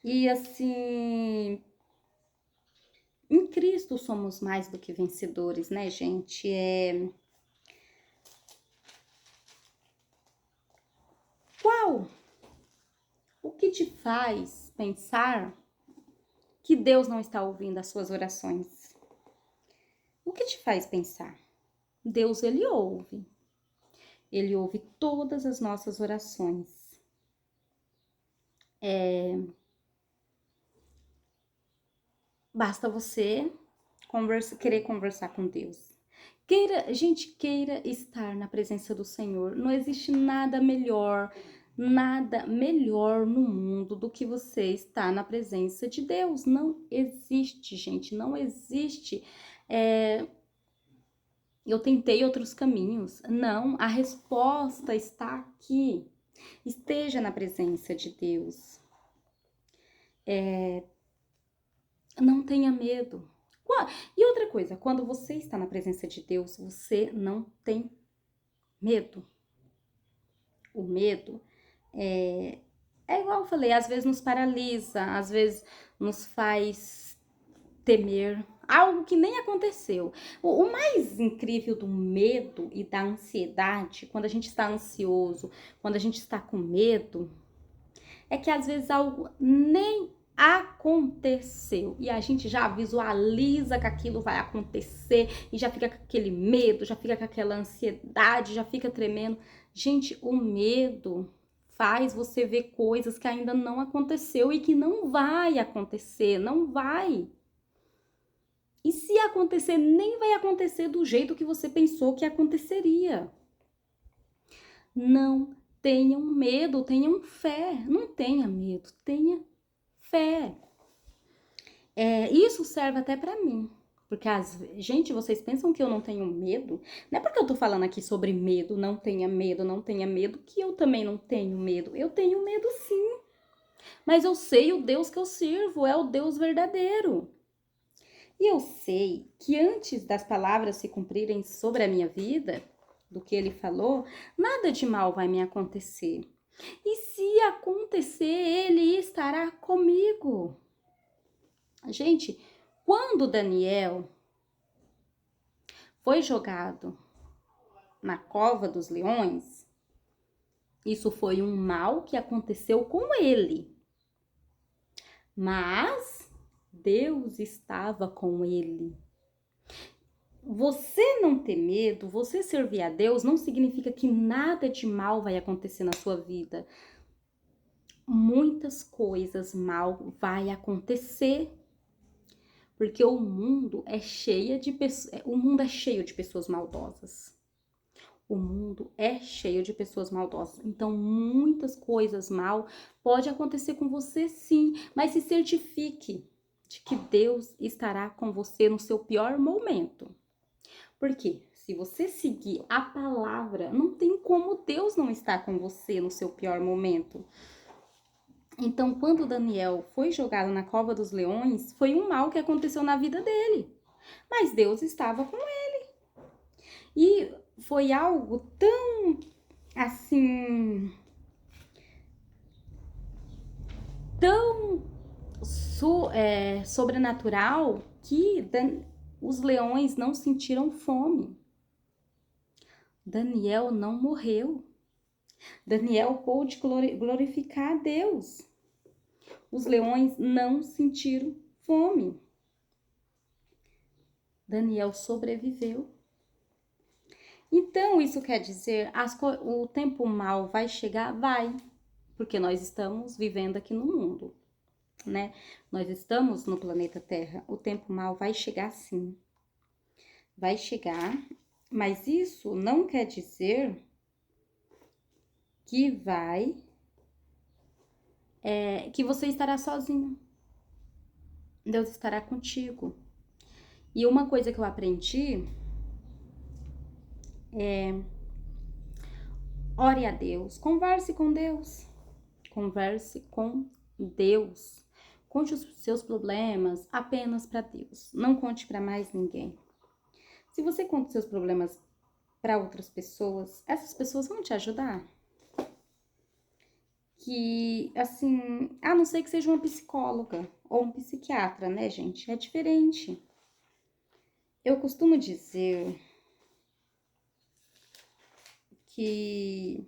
E assim, em Cristo somos mais do que vencedores, né, gente? O que te faz pensar que Deus não está ouvindo as suas orações? O que te faz pensar? Deus, ele ouve. Ele ouve todas as nossas orações. Basta você querer conversar com Deus. Queira estar na presença do Senhor. Não existe nada melhor no mundo do que você estar na presença de Deus. Não existe, gente, não existe. Eu tentei outros caminhos. Não, a resposta está aqui. Esteja na presença de Deus. Não tenha medo. E outra coisa, quando você está na presença de Deus, você não tem medo. O medo é igual eu falei, às vezes nos paralisa, às vezes nos faz temer algo que nem aconteceu. O mais incrível do medo e da ansiedade, quando a gente está ansioso, quando a gente está com medo, é que às vezes algo nem aconteceu e a gente já visualiza que aquilo vai acontecer e já fica com aquele medo, já fica com aquela ansiedade, já fica tremendo. Gente, o medo faz você ver coisas que ainda não aconteceu e que não vai acontecer, não vai. E se acontecer, nem vai acontecer do jeito que você pensou que aconteceria. Não tenham medo, tenham fé. Não tenha medo, tenha fé. Isso serve até pra mim. Porque, gente, vocês pensam que eu não tenho medo? Não é porque eu tô falando aqui sobre medo, não tenha medo, não tenha medo, que eu também não tenho medo. Eu tenho medo sim. Mas eu sei o Deus que eu sirvo, é o Deus verdadeiro. E eu sei que antes das palavras se cumprirem sobre a minha vida, do que ele falou, nada de mal vai me acontecer. E se acontecer, ele estará comigo. Gente, quando Daniel foi jogado na cova dos leões, isso foi um mal que aconteceu com ele. Mas Deus estava com ele. Você não ter medo, você servir a Deus, não significa que nada de mal vai acontecer na sua vida. Muitas coisas mal vai acontecer. Porque o mundo é cheio de pessoas maldosas. O mundo é cheio de pessoas maldosas. Então, muitas coisas mal pode acontecer com você sim, mas se certifique de que Deus estará com você no seu pior momento. Porque se você seguir a palavra, não tem como Deus não estar com você no seu pior momento. Então, quando Daniel foi jogado na cova dos leões, foi um mal que aconteceu na vida dele. Mas Deus estava com ele. E foi algo tão, assim, tão sobrenatural que os leões não sentiram fome. Daniel não morreu. Daniel pôde glorificar a Deus. Os leões não sentiram fome. Daniel sobreviveu. Então, isso quer dizer, o tempo mal vai chegar? Vai. Porque nós estamos vivendo aqui no mundo, né? Nós estamos no planeta Terra. O tempo mal vai chegar sim. Vai chegar, mas isso não quer dizer que que você estará sozinho. Deus estará contigo. E uma coisa que eu aprendi ore a Deus, converse com Deus. Converse com Deus. Conte os seus problemas apenas para Deus. Não conte para mais ninguém. Se você conta os seus problemas para outras pessoas, essas pessoas vão te ajudar. Que, assim, a não ser que seja uma psicóloga ou um psiquiatra, né, gente? É diferente. Eu costumo dizer que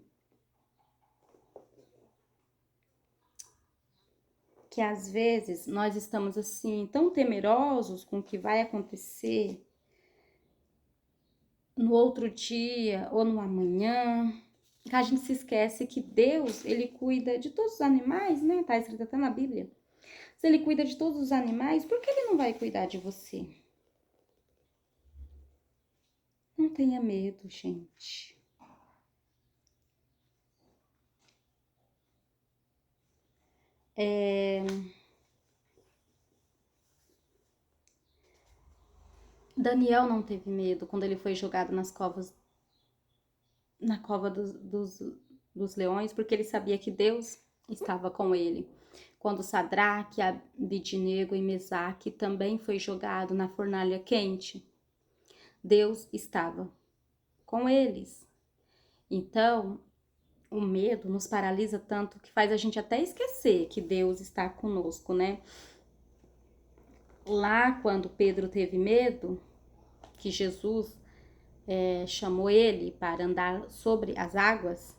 às vezes nós estamos assim tão temerosos com o que vai acontecer no outro dia ou no amanhã, que a gente se esquece que Deus, ele cuida de todos os animais, né? Tá escrito até na Bíblia. Se ele cuida de todos os animais, por que ele não vai cuidar de você? Não tenha medo, gente. Daniel não teve medo quando ele foi jogado na cova dos leões, porque ele sabia que Deus estava com ele. Quando Sadraque, Abidnego e Mesaque também foi jogado na fornalha quente, Deus estava com eles. Então, o medo nos paralisa tanto que faz a gente até esquecer que Deus está conosco, né? Lá, quando Pedro teve medo, que Jesus chamou ele para andar sobre as águas,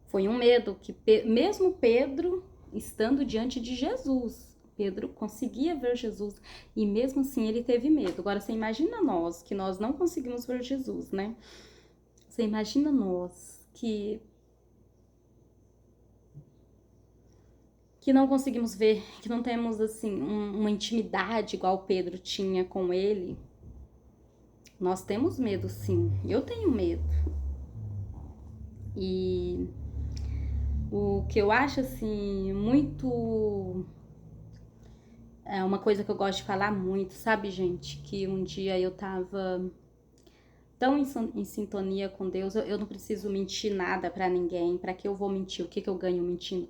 foi um medo que mesmo Pedro estando diante de Jesus, Pedro conseguia ver Jesus e mesmo assim ele teve medo. Agora você imagina nós, que nós não conseguimos ver Jesus, né? Você imagina nós que que não conseguimos ver, que não temos assim uma intimidade igual Pedro tinha com ele, nós temos medo, sim. Eu tenho medo. E o que eu acho assim muito é uma coisa que eu gosto de falar muito, sabe, gente, que um dia eu tava tão em sintonia com Deus, eu não preciso mentir nada pra ninguém. Pra que eu vou mentir? O que eu ganho mentindo?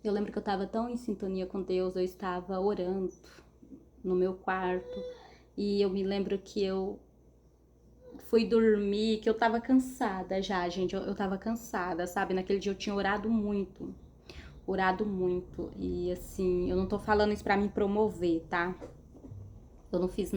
Eu lembro que eu tava tão em sintonia com Deus, eu estava orando no meu quarto e eu me lembro que eu fui dormir, que eu tava cansada já, gente, eu tava cansada, sabe? Naquele dia eu tinha orado muito e assim, eu não tô falando isso pra me promover, tá? Eu não fiz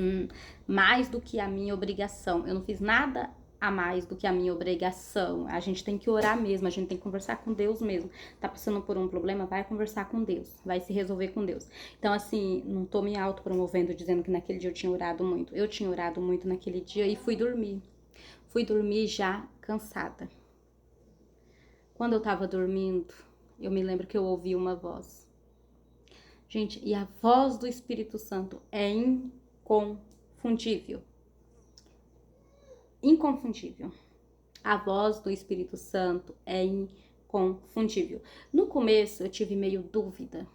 mais do que a minha obrigação. Eu não fiz nada a mais do que a minha obrigação. A gente tem que orar mesmo, a gente tem que conversar com Deus mesmo. Tá passando por um problema? Vai conversar com Deus, vai se resolver com Deus. Então, assim, não tô me autopromovendo dizendo que naquele dia eu tinha orado muito. Eu tinha orado muito naquele dia e fui dormir. Fui dormir já cansada. Quando eu tava dormindo, eu me lembro que eu ouvi uma voz. Gente, e a voz do Espírito Santo é inconfundível. Inconfundível. A voz do Espírito Santo é inconfundível. No começo eu tive meio dúvida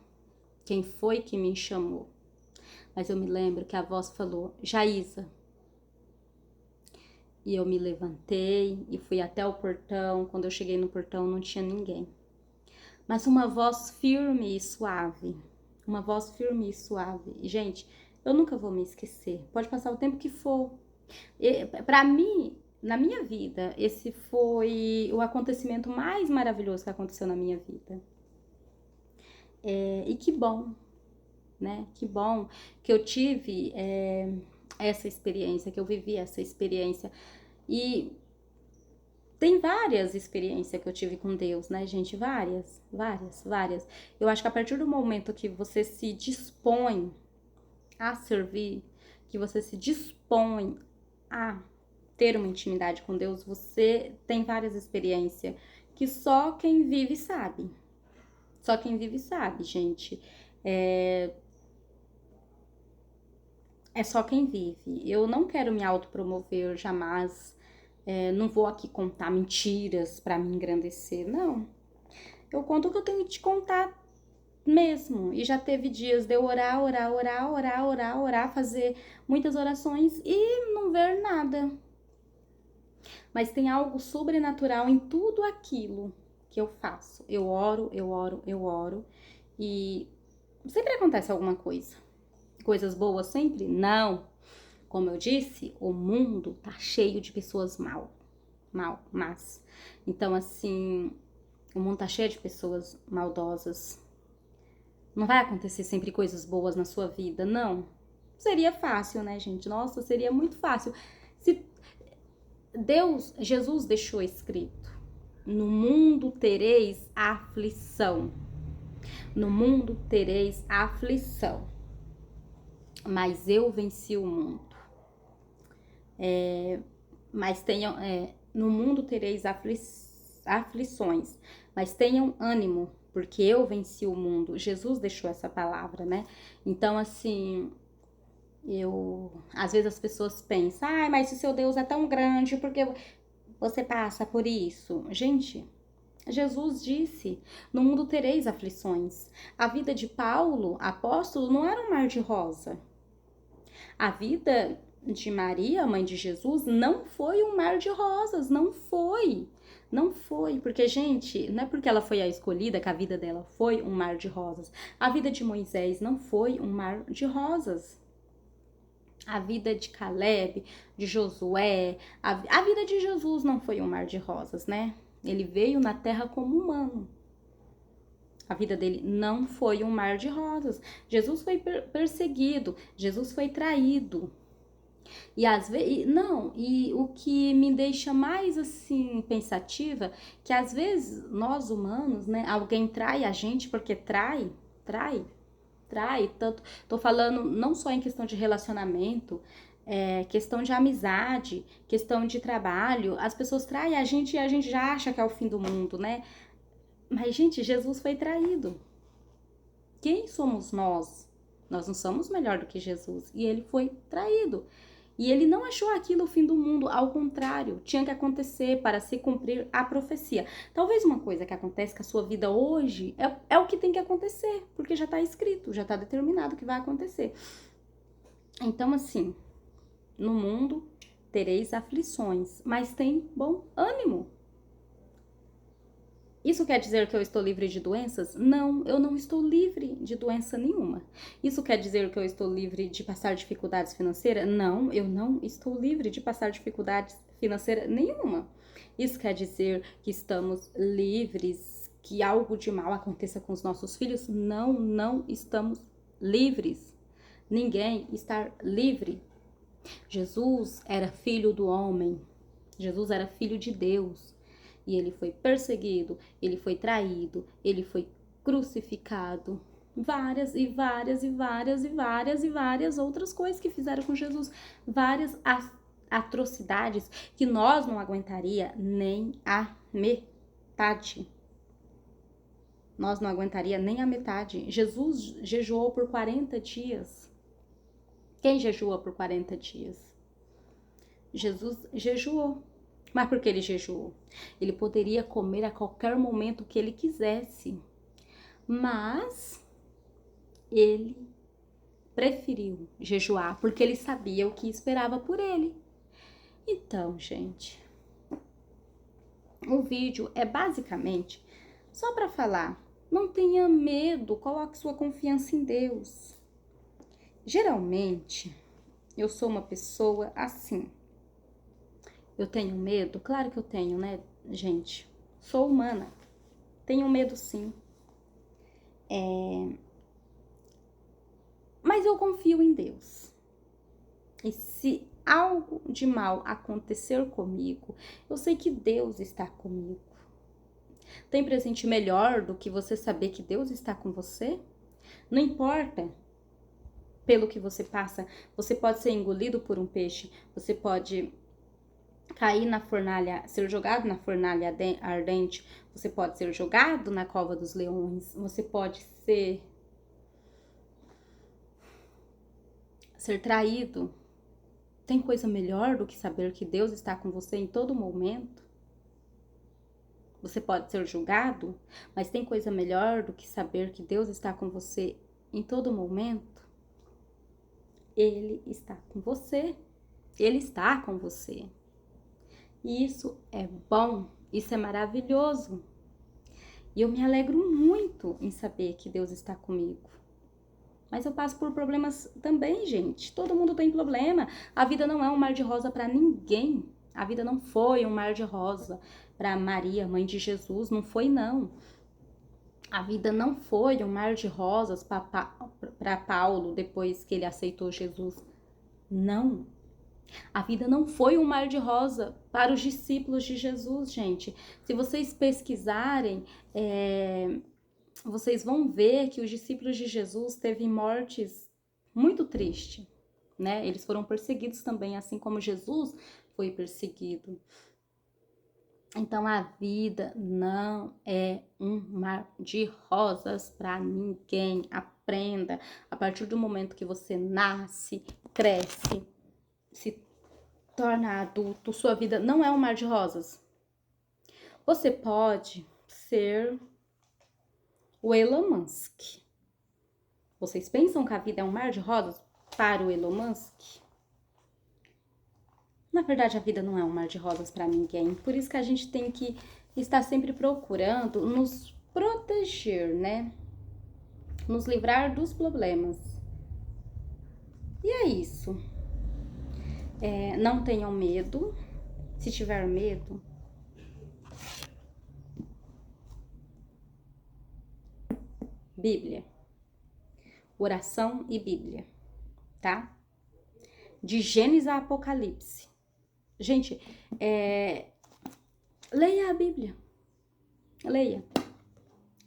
quem foi que me chamou. Mas eu me lembro que a voz falou, Jaísa. E eu me levantei e fui até o portão. Quando eu cheguei no portão não tinha ninguém. Mas uma voz firme e suave. Uma voz firme e suave. E, gente, eu nunca vou me esquecer. Pode passar o tempo que for. Para mim, na minha vida, esse foi o acontecimento mais maravilhoso que aconteceu na minha vida. E que bom, né? Que bom que eu tive essa experiência, que eu vivi essa experiência. E tem várias experiências que eu tive com Deus, né, gente? Várias. Eu acho que a partir do momento que você se dispõe a servir, que você se dispõe a ter uma intimidade com Deus, você tem várias experiências que só quem vive sabe. Só quem vive sabe, gente. É só quem vive. Eu não quero me autopromover jamais. Não vou aqui contar mentiras pra me engrandecer, não. Eu conto o que eu tenho que te contar mesmo. E já teve dias de eu orar, fazer muitas orações e não ver nada. Mas tem algo sobrenatural em tudo aquilo que eu faço. Eu oro e sempre acontece alguma coisa. Coisas boas sempre? Não. Como eu disse, o mundo tá cheio de pessoas más. Então, assim, o mundo tá cheio de pessoas maldosas. Não vai acontecer sempre coisas boas na sua vida, não. Seria fácil, né, gente? Nossa, seria muito fácil. Se Jesus deixou escrito, no mundo tereis aflição. No mundo tereis aflição. Mas eu venci o mundo. No mundo tereis aflições, mas tenham ânimo, porque eu venci o mundo. Jesus deixou essa palavra, né? Então, assim, às vezes as pessoas pensam, mas se seu Deus é tão grande, por que você passa por isso? Gente, Jesus disse, no mundo tereis aflições. A vida de Paulo, apóstolo, não era um mar de rosa. A vida de Maria, mãe de Jesus, não foi um mar de rosas, não foi, porque, gente, não é porque ela foi a escolhida que a vida dela foi um mar de rosas. A vida de Moisés não foi um mar de rosas. A vida de Caleb, de Josué, a vida de Jesus não foi um mar de rosas, né? Ele veio na terra como humano. A vida dele não foi um mar de rosas. Jesus foi perseguido, Jesus foi traído. E às vezes, e o que me deixa mais assim pensativa, que às vezes nós humanos, né, alguém trai a gente porque trai, tanto, tô falando não só em questão de relacionamento, questão de amizade, questão de trabalho, as pessoas traem a gente e a gente já acha que é o fim do mundo, né? Mas, gente, Jesus foi traído. Quem somos nós? Nós não somos melhor do que Jesus. E ele foi traído. E ele não achou aquilo o fim do mundo, ao contrário, tinha que acontecer para se cumprir a profecia. Talvez uma coisa que acontece com a sua vida hoje é o que tem que acontecer, porque já está escrito, já está determinado que vai acontecer. Então, assim, no mundo tereis aflições, mas tem bom ânimo. Isso quer dizer que eu estou livre de doenças? Não, eu não estou livre de doença nenhuma. Isso quer dizer que eu estou livre de passar dificuldades financeiras? Não, eu não estou livre de passar dificuldades financeiras nenhuma. Isso quer dizer que estamos livres, que algo de mal aconteça com os nossos filhos? Não, não estamos livres. Ninguém está livre. Jesus era filho do homem. Jesus era filho de Deus. E ele foi perseguido, ele foi traído, ele foi crucificado. Várias e várias e várias e várias e várias outras coisas que fizeram com Jesus. Várias atrocidades que nós não aguentaria nem a metade. Nós não aguentaria nem a metade. Jesus jejuou por 40 dias. Quem jejua por 40 dias? Jesus jejuou. Mas por que ele jejuou? Ele poderia comer a qualquer momento que ele quisesse. Mas ele preferiu jejuar porque ele sabia o que esperava por ele. Então, gente, o vídeo é basicamente só para falar, não tenha medo, coloque sua confiança em Deus. Geralmente, eu sou uma pessoa assim. Eu tenho medo? Claro que eu tenho, né, gente? Sou humana. Tenho medo, sim. Mas eu confio em Deus. E se algo de mal acontecer comigo, eu sei que Deus está comigo. Tem presente melhor do que você saber que Deus está com você? Não importa pelo que você passa. Você pode ser engolido por um peixe. Você pode cair na fornalha, ser jogado na fornalha ardente, você pode ser jogado na cova dos leões, você pode ser traído. Tem coisa melhor do que saber que Deus está com você em todo momento? Você pode ser julgado, mas tem coisa melhor do que saber que Deus está com você em todo momento? Ele está com você. Ele está com você. E isso é bom, isso é maravilhoso. E eu me alegro muito em saber que Deus está comigo. Mas eu passo por problemas também, gente. Todo mundo tem problema. A vida não é um mar de rosa para ninguém. A vida não foi um mar de rosa para Maria, mãe de Jesus. Não foi, não. A vida não foi um mar de rosas para Paulo depois que ele aceitou Jesus. Não. A vida não foi um mar de rosa para os discípulos de Jesus, gente. Se vocês pesquisarem, vocês vão ver que os discípulos de Jesus teve mortes muito tristes, né? Eles foram perseguidos também, assim como Jesus foi perseguido. Então a vida não é um mar de rosas para ninguém. Aprenda. A partir do momento que você nasce, cresce, se torna adulto, sua vida não é um mar de rosas. Você pode ser o Elon Musk. Vocês pensam que a vida é um mar de rosas para o Elon Musk? Na verdade, a vida não é um mar de rosas para ninguém. Por isso que a gente tem que estar sempre procurando nos proteger, né? Nos livrar dos problemas. E é isso. Não tenham medo. Se tiver medo, Bíblia. Oração e Bíblia, tá? De Gênesis a Apocalipse. Gente, leia a Bíblia. Leia.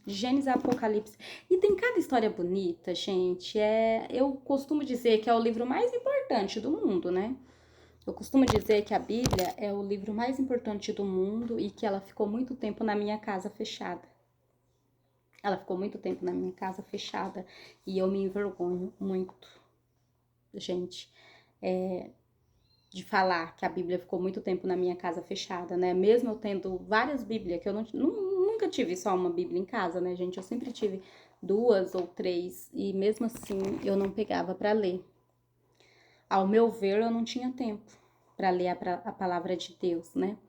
De Gênesis a Apocalipse. E tem cada história bonita, gente. Eu costumo dizer que é o livro mais importante do mundo, né? Eu costumo dizer que a Bíblia é o livro mais importante do mundo e que ela ficou muito tempo na minha casa fechada. Ela ficou muito tempo na minha casa fechada e eu me envergonho muito, gente, de falar que a Bíblia ficou muito tempo na minha casa fechada, né? Mesmo eu tendo várias Bíblias, que eu nunca tive só uma Bíblia em casa, né, gente? Eu sempre tive 2 ou 3 e mesmo assim eu não pegava para ler. Ao meu ver, eu não tinha tempo para ler a palavra de Deus, né?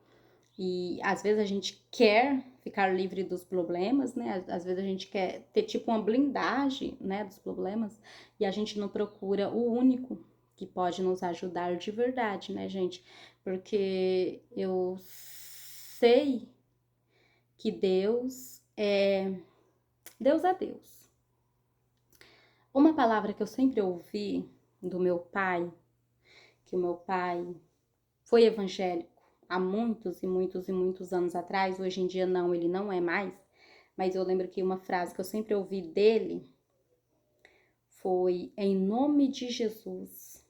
E às vezes a gente quer ficar livre dos problemas, né? Às vezes a gente quer ter tipo uma blindagem, né, dos problemas, e a gente não procura o único que pode nos ajudar de verdade, né, gente? Porque eu sei que Deus é Deus. Uma palavra que eu sempre ouvi do meu pai, que o meu pai foi evangélico há muitos e muitos e muitos anos atrás, hoje em dia não, ele não é mais, mas eu lembro que uma frase que eu sempre ouvi dele foi: em nome de Jesus,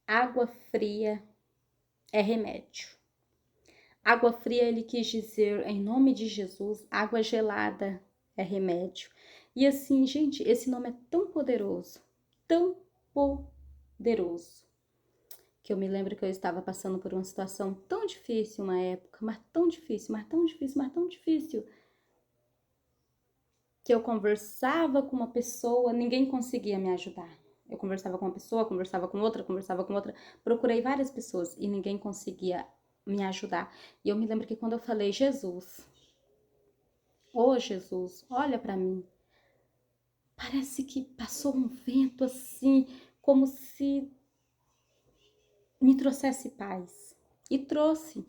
água fria é remédio. Água fria, ele quis dizer, em nome de Jesus, água gelada é remédio. E assim, gente, esse nome é tão poderoso, que eu me lembro que eu estava passando por uma situação tão difícil uma época, mas tão difícil, que eu conversava com uma pessoa, ninguém conseguia me ajudar. Eu conversava com uma pessoa, conversava com outra, procurei várias pessoas e ninguém conseguia me ajudar. E eu me lembro que quando eu falei: Jesus, ô Jesus, olha pra mim, parece que passou um vento assim, como se me trouxesse paz. E trouxe.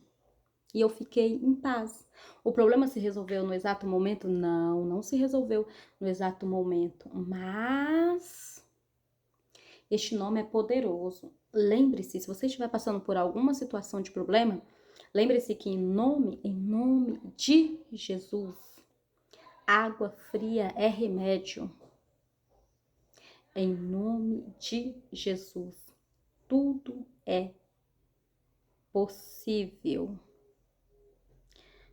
E eu fiquei em paz. O problema se resolveu no exato momento? Não, não se resolveu no exato momento. Mas este nome é poderoso. Lembre-se, se você estiver passando por alguma situação de problema, lembre-se que em nome de Jesus, água fria é remédio. Em nome de Jesus, tudo é possível.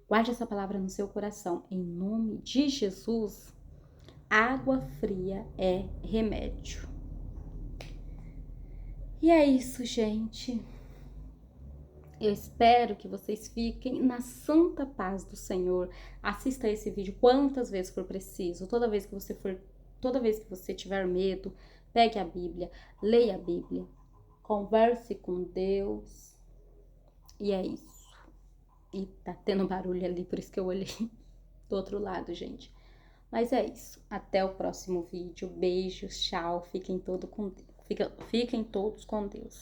Guarde essa palavra no seu coração. Em nome de Jesus, água fria é remédio. E é isso, gente. Eu espero que vocês fiquem na santa paz do Senhor. Assista esse vídeo quantas vezes for preciso. Toda vez que você tiver medo, pegue a Bíblia, leia a Bíblia, converse com Deus. E é isso. E tá tendo barulho ali, por isso que eu olhei do outro lado, gente. Mas é isso. Até o próximo vídeo. Beijos, tchau. Fiquem todos com Deus.